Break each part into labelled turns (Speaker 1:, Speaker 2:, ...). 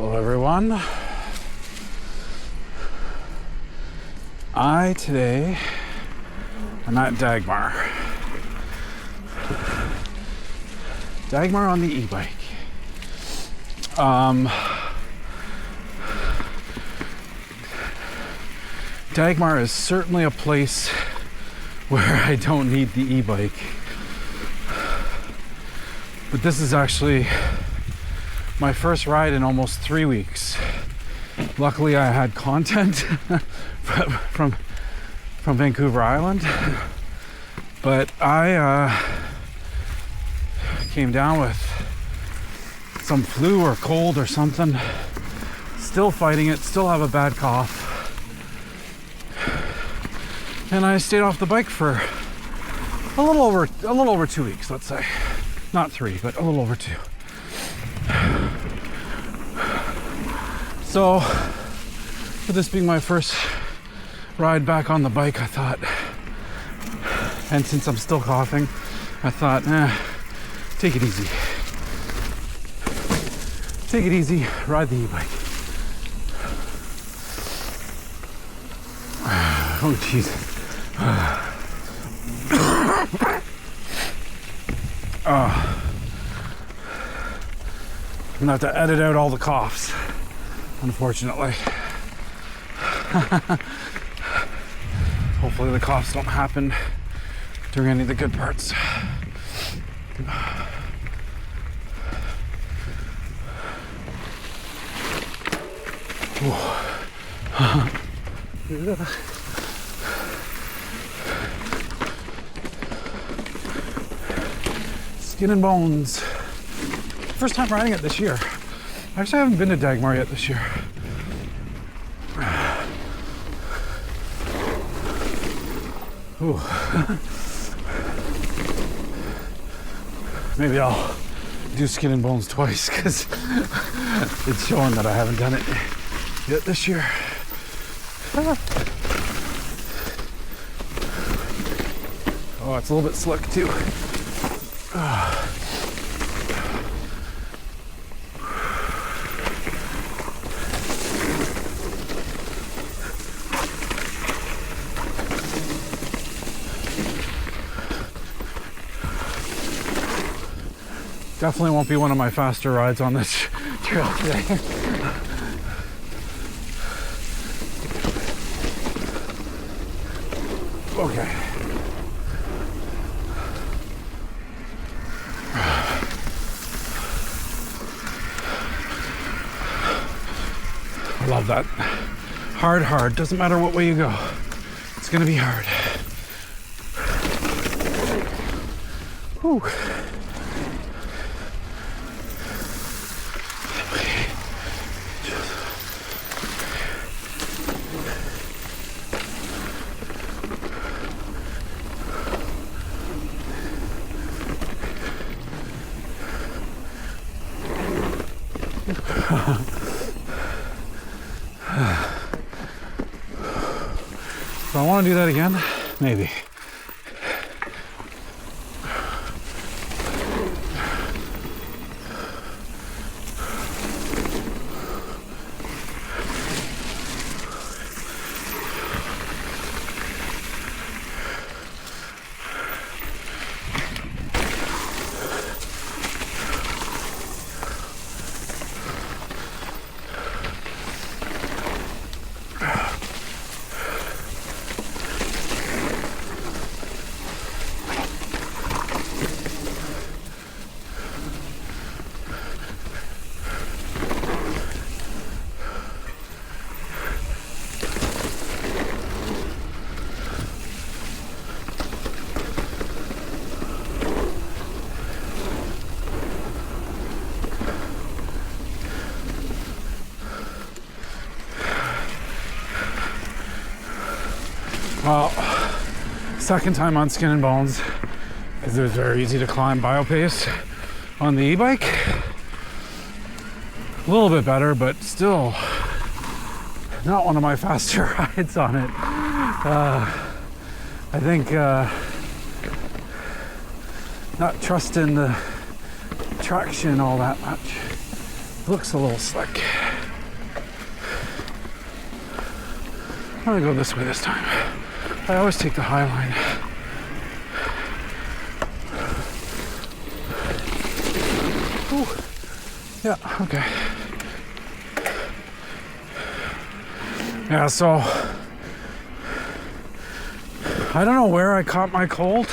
Speaker 1: Hello everyone. Today I'm at Dagmar. Dagmar on the e-bike. Dagmar is certainly a place where I don't need the e-bike. But this is actually my first ride in almost 3 weeks. Luckily I had content from Vancouver Island, but I came down with some flu or cold or something. Still fighting it, still have a bad cough. And I stayed off the bike for a little over 2 weeks, let's say. Not 3, but a little over 2. So, with this being my first ride back on the bike, I thought, and since I'm still coughing, I thought, take it easy. Take it easy, ride the e-bike. Oh, Jesus. I'm gonna have to edit out all the coughs, unfortunately. Hopefully the coughs don't happen during any of the good parts. Skin and bones. First time riding it this year. Actually, I haven't been to Dagmar yet this year. Ooh. Maybe I'll do skin and bones twice because it's showing that I haven't done it yet this year. Oh, it's a little bit slick too. Definitely won't be one of my faster rides on this trail today. Okay. I love that. Hard. Doesn't matter what way you go. It's gonna be hard. Whew. Do I want to do that again? Maybe. Well, second time on Skin and Bones, because it was very easy to climb Biopace on the e-bike. A little bit better, but still not one of my faster rides on it. I think not trusting the traction all that much. Looks a little slick. gonna go this way this time. I always take the high line. Ooh. Yeah, okay. Yeah, so I don't know where I caught my cold.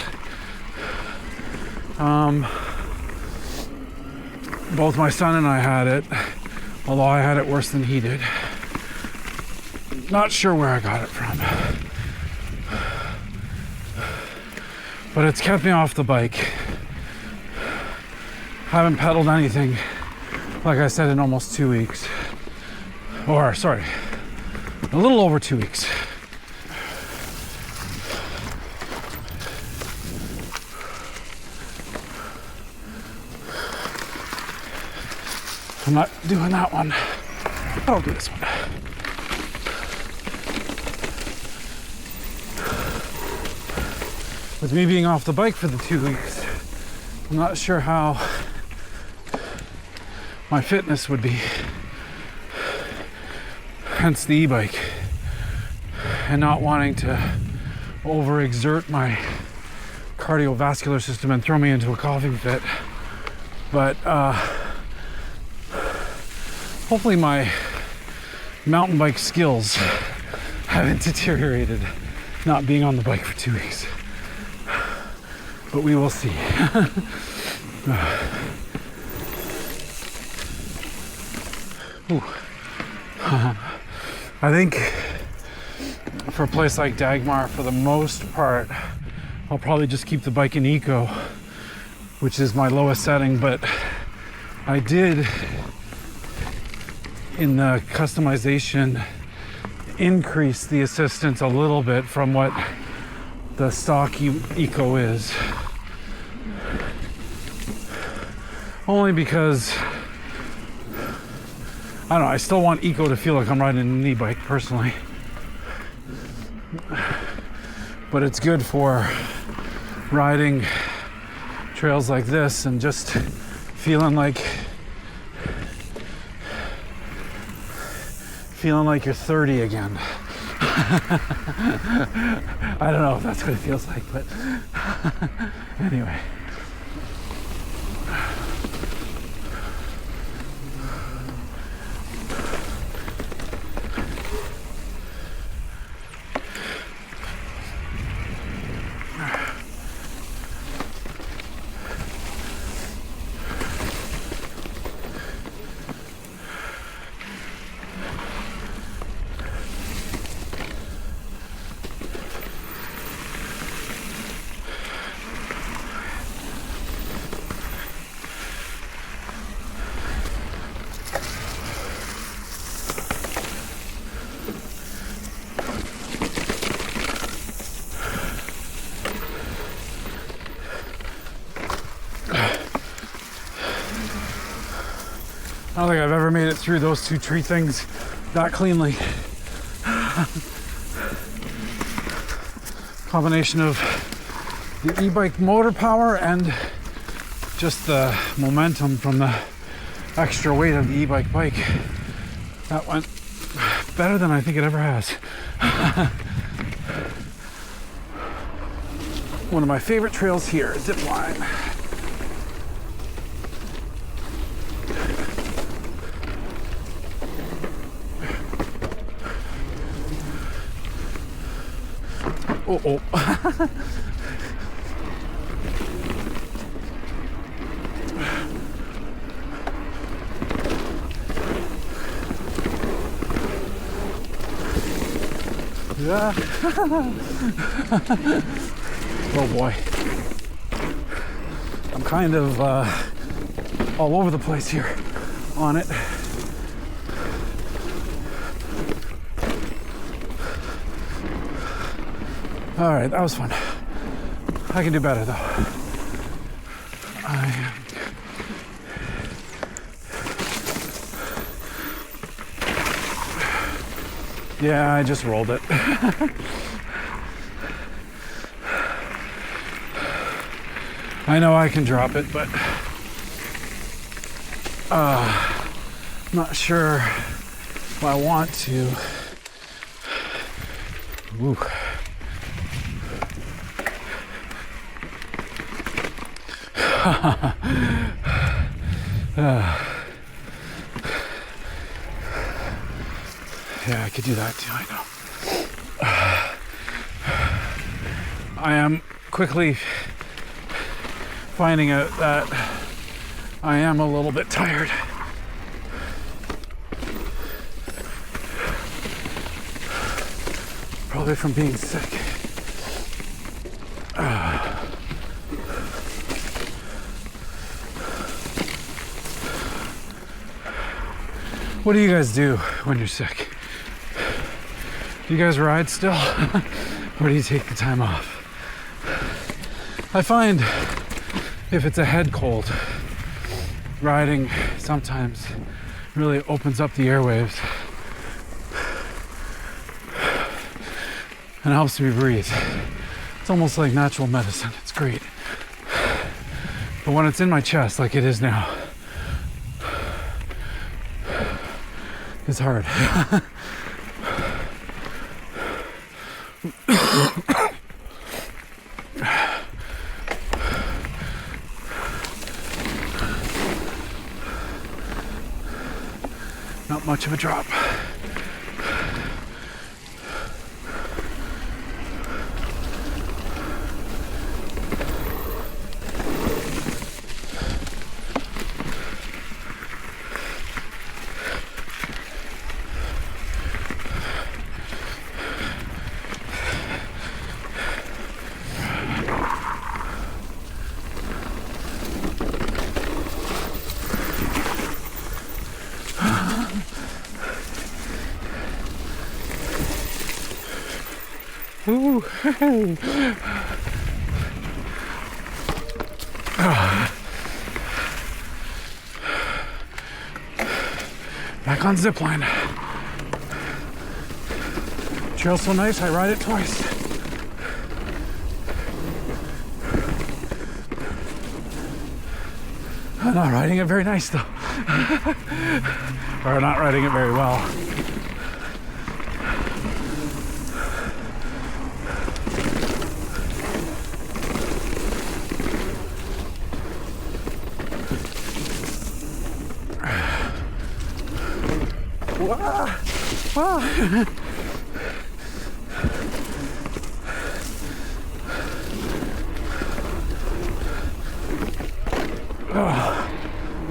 Speaker 1: Both my son and I had it, although I had it worse than he did. Not sure where I got it from. But it's kept me off the bike. Haven't pedaled anything, like I said, in almost 2 weeks. Or, sorry, a little over 2 weeks. I'm not doing that one. I'll do this one. With me being off the bike for the 2 weeks, I'm not sure how my fitness would be. Hence the e-bike. And not wanting to overexert my cardiovascular system and throw me into a coughing fit. But hopefully my mountain bike skills haven't deteriorated not being on the bike for 2 weeks. But we will see. I think for a place like Dagmar, for the most part, I'll probably just keep the bike in eco, which is my lowest setting, but I did, in the customization, increase the assistance a little bit from what the stock eco is. Only because, I don't know, I still want eco to feel like I'm riding an e-bike personally. But it's good for riding trails like this and just feeling like you're 30 again. I don't know if that's what it feels like, but anyway. I don't think I've ever made it through those two tree things that cleanly. Combination of the e-bike motor power and just the momentum from the extra weight of the e-bike bike. That went better than I think it ever has. One of my favorite trails here, Zipline. Oh. Yeah. Oh boy. I'm kind of all over the place here on it. All right, that was fun. I can do better though. Yeah, I just rolled it. I know I can drop it, but I'm not sure if I want to. Woo. Yeah, I could do that too, I know. I am quickly finding out that I am a little bit tired. Probably from being sick. What do you guys do when you're sick? Do you guys ride still? Or do you take the time off? I find if it's a head cold, riding sometimes really opens up the airwaves and helps me breathe. It's almost like natural medicine. It's great. But when it's in my chest, like it is now, it's hard. Not much of a drop. Ooh. Back on Zipline. Trail's so nice, I ride it twice. I'm not riding it very nice though. Or not riding it very well.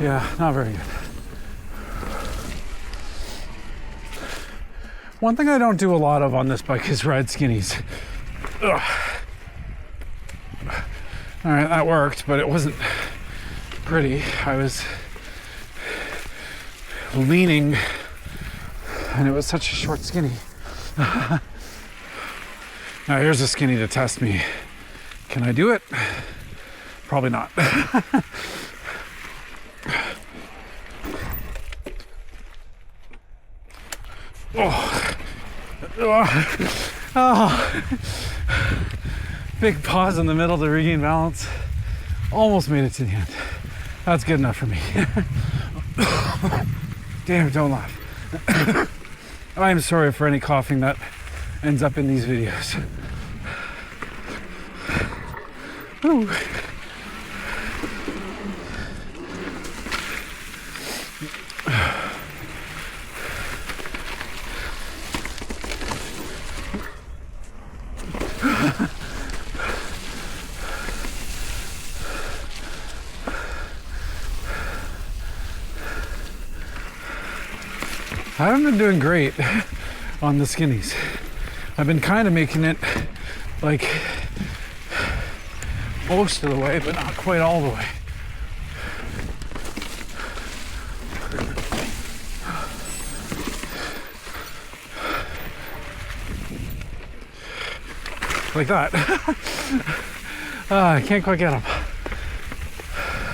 Speaker 1: Yeah, not very good. One thing I don't do a lot of on this bike is ride skinnies. Ugh. All right, that worked, but it wasn't pretty. I was leaning and it was such a short skinny. Now here's a skinny to test me. Can I do it? Probably not. Oh. Big pause in the middle to regain balance. Almost made it to the end. That's good enough for me. Damn, don't laugh. I'm sorry for any coughing that ends up in these videos. Ooh. I haven't been doing great on the skinnies. I've been kind of making it like most of the way, but not quite all the way. Like that. I can't quite get them.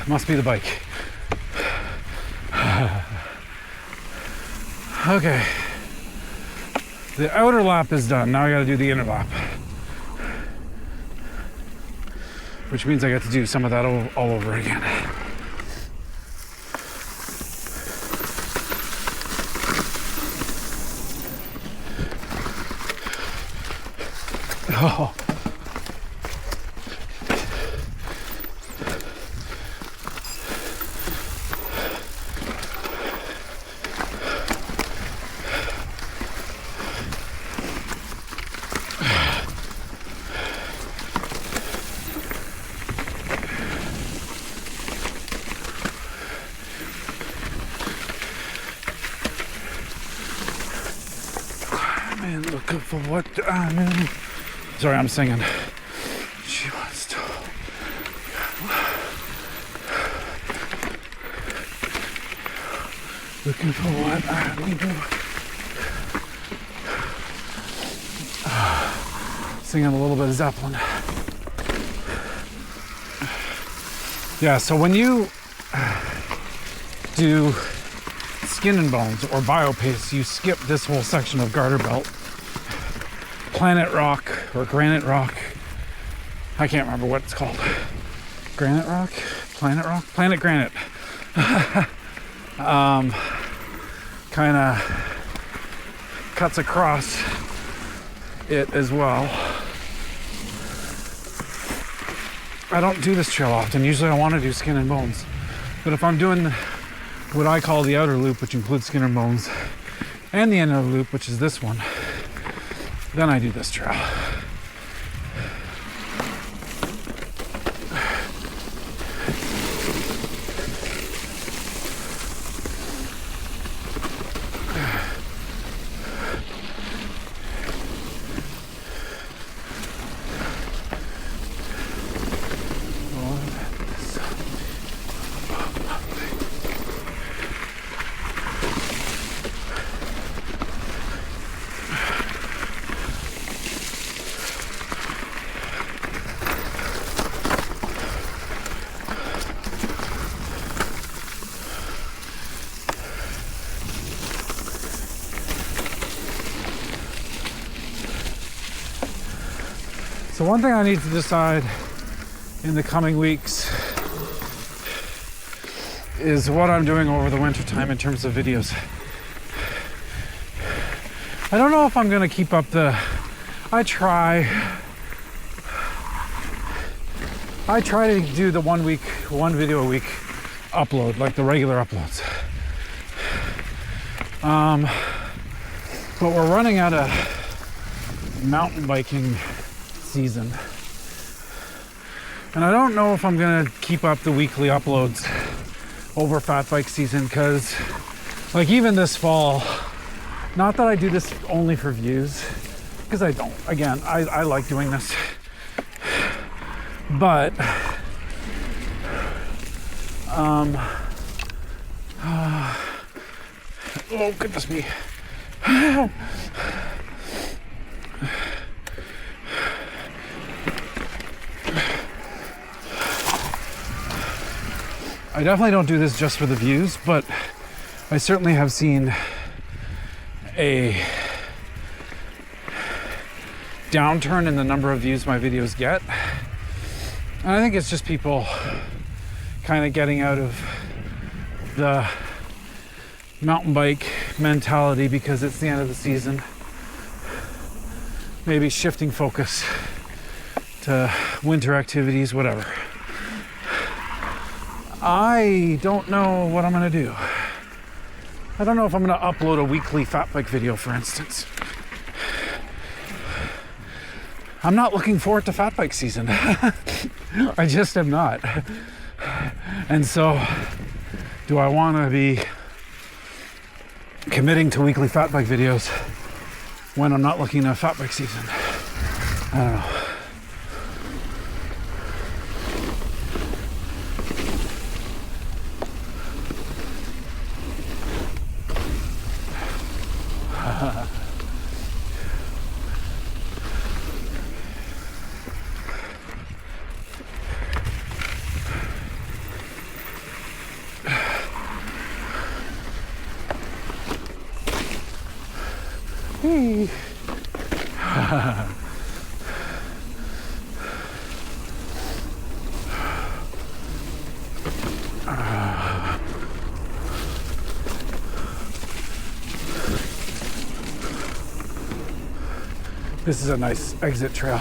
Speaker 1: Must be the bike. Okay, the outer lap is done. Now I gotta do the inner lap, which means I got to do some of that all over again. Oh. Man, looking for what I mean. Sorry, I'm singing. She wants to. Looking for what I need. Singing a little bit of Zipline. Yeah, so when you do skin and bones or biopaste, you skip this whole section of garter belt. Planet rock or granite rock. I can't remember what it's called. Granite rock? Planet rock? Planet granite. Kind of cuts across it as well. I don't do this trail often. Usually I want to do skin and bones. But if I'm doing what I call the outer loop, which includes skin and bones, and the inner loop, which is this one, then I do this trail. So one thing I need to decide in the coming weeks is what I'm doing over the winter time in terms of videos. I don't know if I'm going to keep up I try to do the 1 week, one video a week upload, like the regular uploads. But we're running out of mountain biking season, and I don't know if I'm gonna keep up the weekly uploads over fat bike season, because like even this fall, not that I do this only for views, because I don't. Again, I like doing this, but oh goodness me. I definitely don't do this just for the views, but I certainly have seen a downturn in the number of views my videos get. And I think it's just people kind of getting out of the mountain bike mentality because it's the end of the season. Maybe shifting focus to winter activities, whatever. I don't know what I'm gonna do. I don't know if I'm gonna upload a weekly fat bike video, for instance. I'm not looking forward to fat bike season. I just am not. And so, do I wanna be committing to weekly fat bike videos when I'm not looking at fat bike season? I don't know. This is a nice exit trail.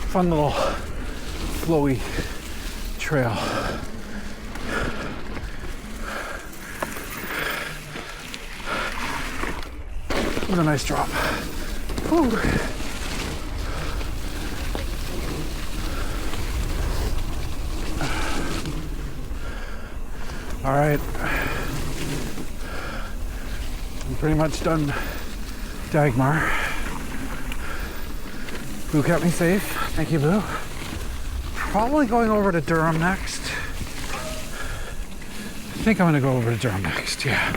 Speaker 1: Fun little flowy trail. What a nice drop. Whew. All right. I'm pretty much done Dagmar. Boo kept me safe. Thank you, Boo. Probably going over to Durham next. I think I'm gonna go over to Durham next, yeah.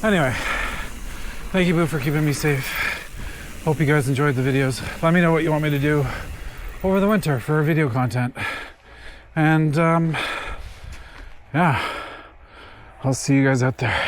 Speaker 1: Anyway, thank you, Boo, for keeping me safe. Hope you guys enjoyed the videos. Let me know what you want me to do over the winter for video content. And yeah, I'll see you guys out there.